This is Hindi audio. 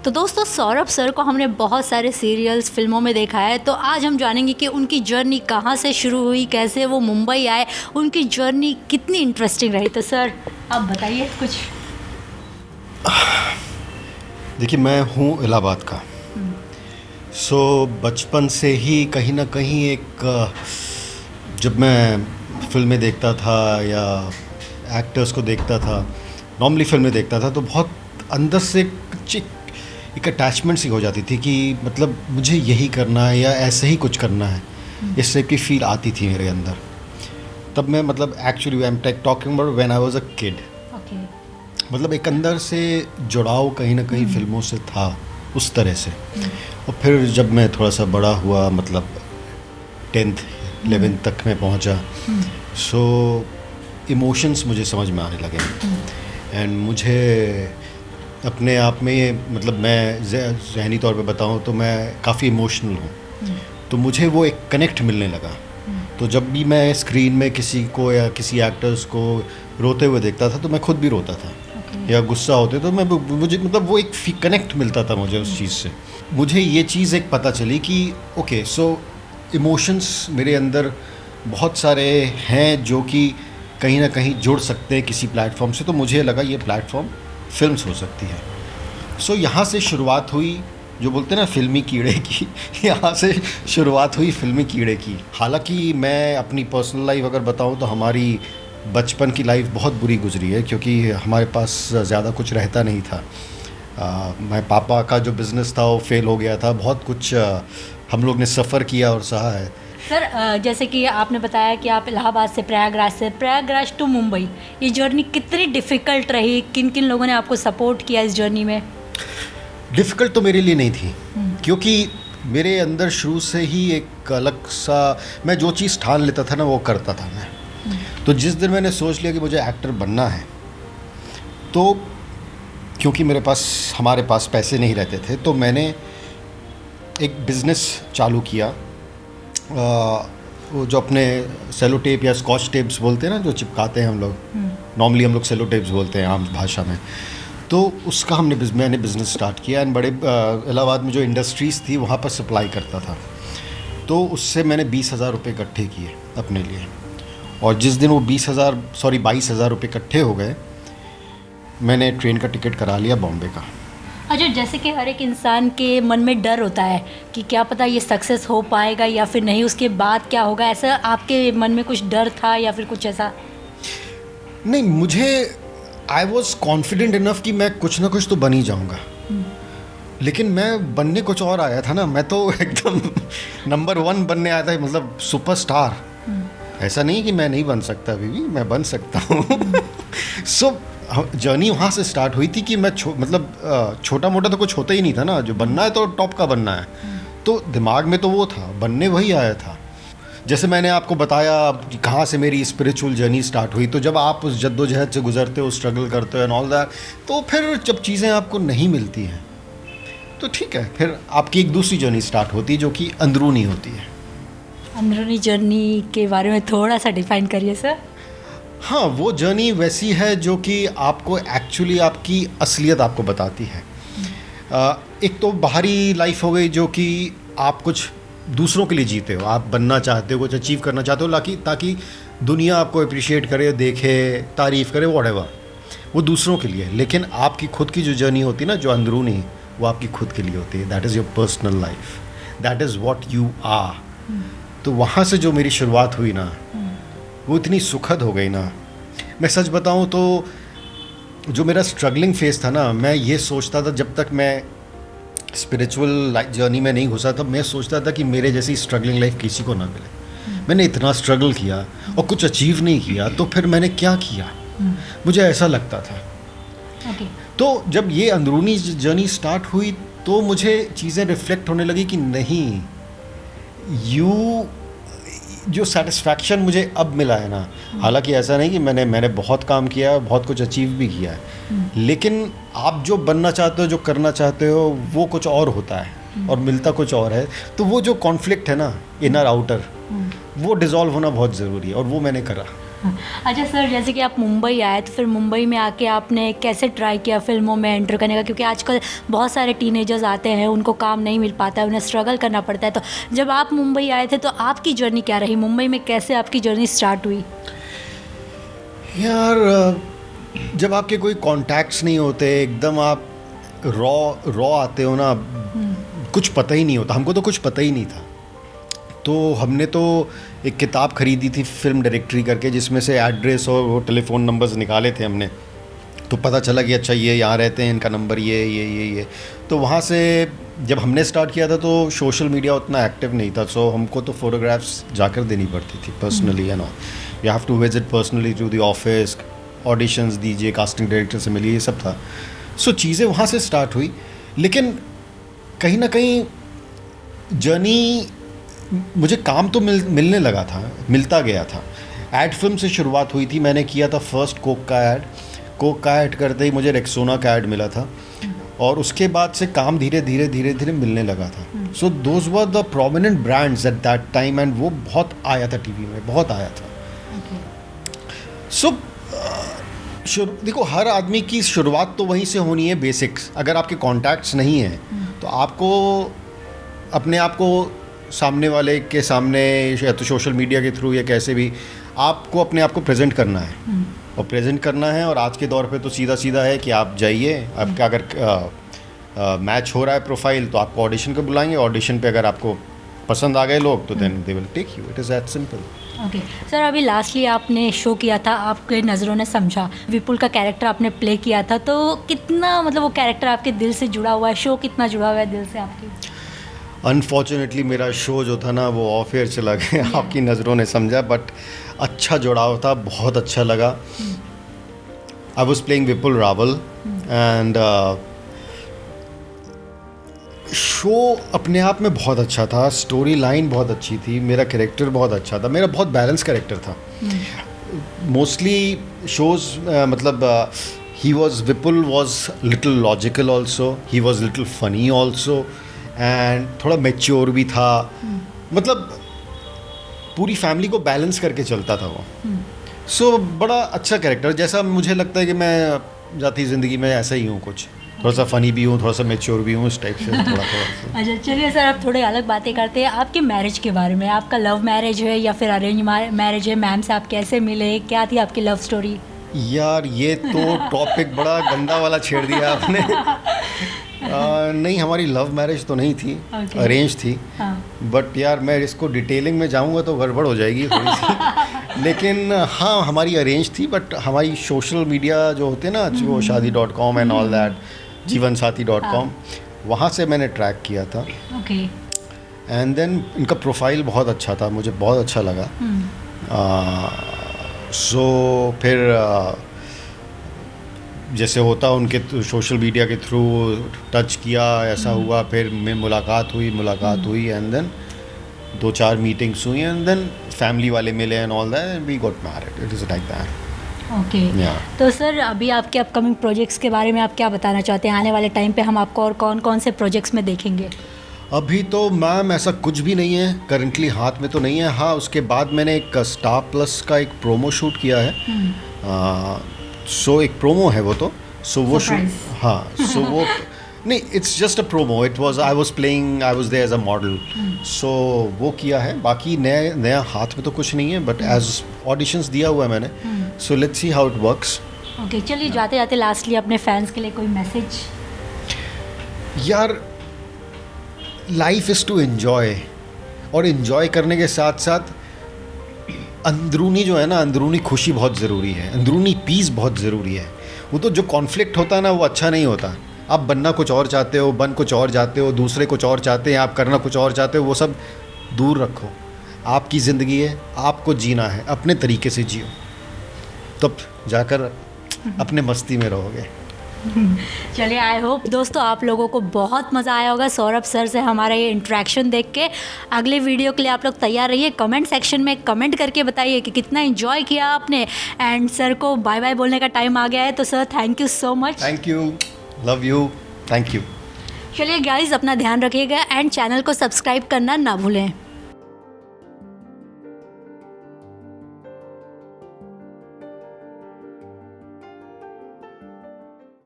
तो दोस्तों, सौरभ सर को हमने बहुत सारे सीरियल्स फिल्मों में देखा है, तो आज हम जानेंगे कि उनकी जर्नी कहाँ से शुरू हुई, कैसे वो मुंबई आए, उनकी जर्नी कितनी इंटरेस्टिंग रही। तो सर आप बताइए कुछ। देखिए, मैं हूँ इलाहाबाद का। बचपन से ही कहीं ना कहीं जब मैं फिल्में देखता था या एक्टर्स को देखता था, नॉर्मली फिल्में देखता था, तो बहुत अंदर से एक अटैचमेंट सी हो जाती थी कि मतलब मुझे यही करना है या ऐसे ही कुछ करना है, इस टाइप की फील आती थी मेरे अंदर। तब मैं मतलब actually I am talking about when I was a kid. मतलब एक अंदर से जुड़ाव कहीं ना कहीं फिल्मों से था उस तरह से। और फिर जब मैं थोड़ा सा बड़ा हुआ, मतलब 10th 11th तक मैं पहुंचा, इमोशंस मुझे समझ में आने लगे। एंड मुझे अपने आप में, मतलब मैं ज़हनी तौर पे बताऊं तो मैं काफ़ी इमोशनल हूं, तो मुझे वो एक कनेक्ट मिलने लगा। तो जब भी मैं स्क्रीन में किसी को या किसी एक्टर्स को रोते हुए देखता था तो मैं खुद भी रोता था, या गुस्सा होते तो मुझे मतलब वो एक कनेक्ट मिलता था मुझे उस चीज़ से। मुझे ये चीज़ एक पता चली कि ओके, इमोशंस मेरे अंदर बहुत सारे हैं जो कि कहीं ना कहीं जुड़ सकते हैं किसी प्लेटफॉर्म से। तो मुझे लगा ये प्लेटफॉर्म फिल्म्स हो सकती है। यहाँ से शुरुआत हुई, जो बोलते हैं ना फिल्मी कीड़े की यहाँ से शुरुआत हुई फिल्मी कीड़े की। हालांकि मैं अपनी पर्सनल लाइफ अगर बताऊँ तो हमारी बचपन की लाइफ बहुत बुरी गुजरी है, क्योंकि हमारे पास ज़्यादा कुछ रहता नहीं था। मैं पापा का जो बिज़नेस था वो फेल हो गया था। बहुत कुछ हम लोग ने सफ़र किया और सहा है। सर, जैसे कि आपने बताया कि आप इलाहाबाद से प्रयागराज टू मुंबई, ये जर्नी कितनी डिफ़िकल्ट रही? किन किन लोगों ने आपको सपोर्ट किया इस जर्नी में? डिफ़िकल्ट तो मेरे लिए नहीं थी, क्योंकि मेरे अंदर शुरू से ही एक अलग सा, मैं जो चीज़ ठान लेता था ना वो करता था मैं। तो जिस दिन मैंने सोच लिया कि मुझे एक्टर बनना है, तो क्योंकि हमारे पास पैसे नहीं रहते थे, तो मैंने एक बिज़नेस चालू किया। वो जो अपने सेलो टेप या स्कॉच टेप्स बोलते हैं ना, जो चिपकाते हैं हम लोग, नॉर्मली हम लोग सेलो टेप्स बोलते हैं आम भाषा में। तो उसका मैंने बिज़नेस स्टार्ट किया। एंड बड़े इलाहाबाद में जो इंडस्ट्रीज़ थी वहाँ पर सप्लाई करता था। तो उससे मैंने 20,000 रुपये इकट्ठे किए अपने लिए। और जिस दिन वो 22,000 रुपये इकट्ठे हो गए, मैंने ट्रेन का टिकट करा लिया बॉम्बे का। अच्छा, जैसे कि हर एक इंसान के मन में डर होता है कि क्या पता ये सक्सेस हो पाएगा या फिर नहीं, उसके बाद क्या होगा, ऐसा आपके मन में कुछ डर था या फिर कुछ ऐसा? नहीं, आई वॉज कॉन्फिडेंट इनफ कि मैं कुछ ना कुछ तो बन ही जाऊँगा। लेकिन मैं बनने कुछ और आया था ना। मैं तो एकदम नंबर 1 बनने आया था, मतलब सुपरस्टार। ऐसा नहीं कि मैं नहीं बन सकता, अभी भी मैं बन सकता हूँ। जर्नी वहाँ से स्टार्ट हुई थी कि मैं छोटा मोटा तो कुछ होता ही नहीं था ना। जो बनना है तो टॉप का बनना है, तो दिमाग में तो वो था, बनने वही आया था। जैसे मैंने आपको बताया कहाँ से मेरी स्पिरिचुअल जर्नी स्टार्ट हुई। तो जब आप उस जद्दोजहद से गुजरते हो, स्ट्रगल करते हो एंड ऑल दैट, तो फिर जब चीज़ें आपको नहीं मिलती हैं तो ठीक है, फिर आपकी एक दूसरी जर्नी स्टार्ट होती है जो कि अंदरूनी होती है। अंदरूनी जर्नी के बारे में थोड़ा सा डिफाइन करिए सर। हाँ, वो जर्नी वैसी है जो कि आपको एक्चुअली आपकी असलियत आपको बताती है। एक तो बाहरी लाइफ हो गई जो कि आप कुछ दूसरों के लिए जीते हो, आप बनना चाहते हो, कुछ अचीव करना चाहते हो ताकि दुनिया आपको अप्रिशिएट करे, देखे, तारीफ़ करे, व्हाटएवर, वो दूसरों के लिए। लेकिन आपकी खुद की जो जर्नी होती है ना, जो अंदरूनी, वो आपकी खुद के लिए होती है। That is your personal life, that is what you are. तो वहाँ से जो मेरी शुरुआत हुई ना, वो इतनी सुखद हो गई ना। मैं सच बताऊँ तो जो मेरा स्ट्रगलिंग फेस था ना, मैं ये सोचता था, जब तक मैं स्पिरिचुअल जर्नी में नहीं घुसा तब मैं सोचता था कि मेरे जैसी स्ट्रगलिंग लाइफ किसी को ना मिले। मैंने इतना स्ट्रगल किया और कुछ अचीव नहीं किया, तो फिर मैंने क्या किया, मुझे ऐसा लगता था। तो जब ये अंदरूनी जर्नी स्टार्ट हुई तो मुझे चीज़ें रिफ्लेक्ट होने लगी कि नहीं, जो सेटिस्फैक्शन मुझे अब मिला है ना, हालांकि ऐसा नहीं कि मैंने बहुत काम किया है, बहुत कुछ अचीव भी किया है, लेकिन आप जो बनना चाहते हो, जो करना चाहते हो, वो कुछ और होता है और मिलता कुछ और है। तो वो जो कॉन्फ्लिक्ट है ना, इनर आउटर, वो डिज़ोल्व होना बहुत ज़रूरी है, और वो मैंने करा। अच्छा सर, जैसे कि आप मुंबई आए तो फिर मुंबई में आके आपने कैसे ट्राई किया फिल्मों में एंटर करने का, क्योंकि आजकल बहुत सारे टीनेजर्स आते हैं, उनको काम नहीं मिल पाता है, उन्हें स्ट्रगल करना पड़ता है। तो जब आप मुंबई आए थे तो आपकी जर्नी क्या रही, मुंबई में कैसे आपकी जर्नी स्टार्ट हुई? यार जब आपके कोई कॉन्टैक्ट्स नहीं होते, एकदम आप रॉ आते हो ना, कुछ पता ही नहीं होता। हमको तो कुछ पता ही नहीं था। तो हमने तो एक किताब खरीदी थी फिल्म डायरेक्टरी करके, जिसमें से एड्रेस और वो टेलीफोन नंबर्स निकाले थे हमने। तो पता चला कि अच्छा ये यहाँ रहते हैं, इनका नंबर ये। तो वहाँ से जब हमने स्टार्ट किया था तो सोशल मीडिया उतना एक्टिव नहीं था, सो हमको तो फ़ोटोग्राफ्स जाकर देनी पड़ती थी personally, you know, you have to visit personally to the office, auditions दीजिए, कास्टिंग डायरेक्टर से मिलिए, ये सब था। सो चीज़ें वहाँ से स्टार्ट हुई। लेकिन कहीं ना कहीं जर्नी, मुझे काम तो मिलने लगा था, मिलता गया था। एड फिल्म से शुरुआत हुई थी, मैंने किया था फर्स्ट कोक का ऐड करते ही मुझे रेक्सोना का ऐड मिला था, और उसके बाद से काम धीरे धीरे मिलने लगा था। So those were the prominent brands at that time, and वो बहुत आया था टीवी में, बहुत आया था। सो देखो, हर आदमी की शुरुआत तो वहीं से होनी है, बेसिक्स। अगर आपके कॉन्टैक्ट्स नहीं हैं तो आपको अपने आप को सामने वाले के सामने, या तो सोशल मीडिया के थ्रू या कैसे भी, आपको अपने आप को प्रेजेंट करना है। और प्रेजेंट करना है, और आज के दौर पे तो सीधा है कि आप जाइए, आपका अगर मैच हो रहा है प्रोफाइल तो आपको ऑडिशन पे बुलाएंगे, ऑडिशन पे अगर आपको पसंद आ गए लोग तो then they will take you. It is that simple. Okay sir, अभी लास्टली आपने शो किया था आपके नज़रों ने समझा, विपुल का कैरेक्टर आपने प्ले किया था, तो कितना मतलब वो कैरेक्टर आपके दिल से जुड़ा हुआ है, शो कितना जुड़ा हुआ है दिल से आपके? अनफॉर्चुनेटली मेरा शो जो था ना वो ऑफ एयर चला गया, आपकी नज़रों ने समझा, बट अच्छा जुड़ाव था, बहुत अच्छा लगा। I was playing Vipul Rawal, and show अपने आप में बहुत अच्छा था, स्टोरी लाइन बहुत अच्छी थी, मेरा कैरेक्टर बहुत अच्छा था, मेरा बहुत बैलेंस कैरेक्टर था। मोस्टली शोज मतलब Vipul was little logical also, he was little funny also, and थोड़ा मैच्योर भी था। मतलब पूरी फैमिली को बैलेंस करके चलता था वो। सो बड़ा अच्छा कैरेक्टर, जैसा मुझे लगता है कि मैं जाती ज़िंदगी में ऐसा ही हूँ, कुछ थोड़ा सा फ़नी भी हूँ, थोड़ा सा मैच्योर भी हूँ, इस टाइप से थोड़ा। अच्छा चलिए सर, आप थोड़े अलग बातें करते हैं आपके मैरिज के बारे में। आपका लव मैरिज है या फिर अरेंज मैरिज है? मैम से आप कैसे मिले, क्या थी आपकी लव स्टोरी? यार ये तो टॉपिक बड़ा गंदा वाला छेड़ दिया आपने। नहीं, हमारी लव मैरिज तो नहीं थी, अरेंज थी। बट यार मैं इसको डिटेलिंग में जाऊंगा तो गड़बड़ हो जाएगी थोड़ी सी। लेकिन हाँ, हमारी अरेंज थी, बट हमारी सोशल मीडिया जो होते हैं ना, वो शादी.com एंड ऑल दैट, जीवनसाथी.com, वहाँ से मैंने ट्रैक किया था। एंड देन इनका प्रोफाइल बहुत अच्छा था, मुझे बहुत अच्छा लगा। सो फिर जैसे होता उनके सोशल मीडिया के थ्रू टच किया, ऐसा हुआ, फिर में मुलाकात हुई, एंड देन 2-4 मीटिंग्स हुई, एंड देन फैमिली वाले मिले and all that, and we got married. It is like that. Okay तो सर, अभी आपके अपकमिंग प्रोजेक्ट्स के बारे में आप क्या बताना चाहते हैं? आने वाले टाइम पे हम आपको और कौन कौन से प्रोजेक्ट्स में देखेंगे? अभी तो मैम ऐसा कुछ भी नहीं है करंटली, हाथ में तो नहीं है। हाँ, उसके बाद मैंने एक स्टार प्लस का एक प्रोमो शूट किया है। सो एक प्रोमो है वो तो, सो वो हाँ, सो वो नहीं, it's just a promo. I was there as a model, so वो किया है। बाकी नया हाथ में तो कुछ नहीं है, बट एज ऑडिशंस दिया हुआ है मैंने, so let's see how it works. Okay चलिए, जाते जाते लास्टली अपने फैंस के लिए कोई मैसेज? यार लाइफ इज़ टू एन्जॉय, और इन्जॉय करने के साथ साथ अंदरूनी जो है ना, अंदरूनी खुशी बहुत ज़रूरी है, अंदरूनी पीस बहुत ज़रूरी है। वो तो जो कॉन्फ्लिक्ट होता है ना, वो अच्छा नहीं होता। आप बनना कुछ और चाहते हो, बन कुछ और जाते हो, दूसरे कुछ और चाहते हैं, आप करना कुछ और चाहते हो, वो सब दूर रखो। आपकी ज़िंदगी है, आपको जीना है, अपने तरीके से जियो, तब जाकर अपने मस्ती में रहोगे। चलिए, आई होप दोस्तों आप लोगों को बहुत मज़ा आया होगा सौरभ सर से हमारा ये इंटरेक्शन देख के। अगले वीडियो के लिए आप लोग तैयार रहिए, कमेंट सेक्शन में कमेंट करके बताइए कि कितना एंजॉय किया आपने। एंड सर को बाय बाय बोलने का टाइम आ गया है, तो sir thank you so much. Thank you, love you, thank you. चलिए गाइज, अपना ध्यान रखिएगा एंड चैनल को सब्सक्राइब करना ना भूलें।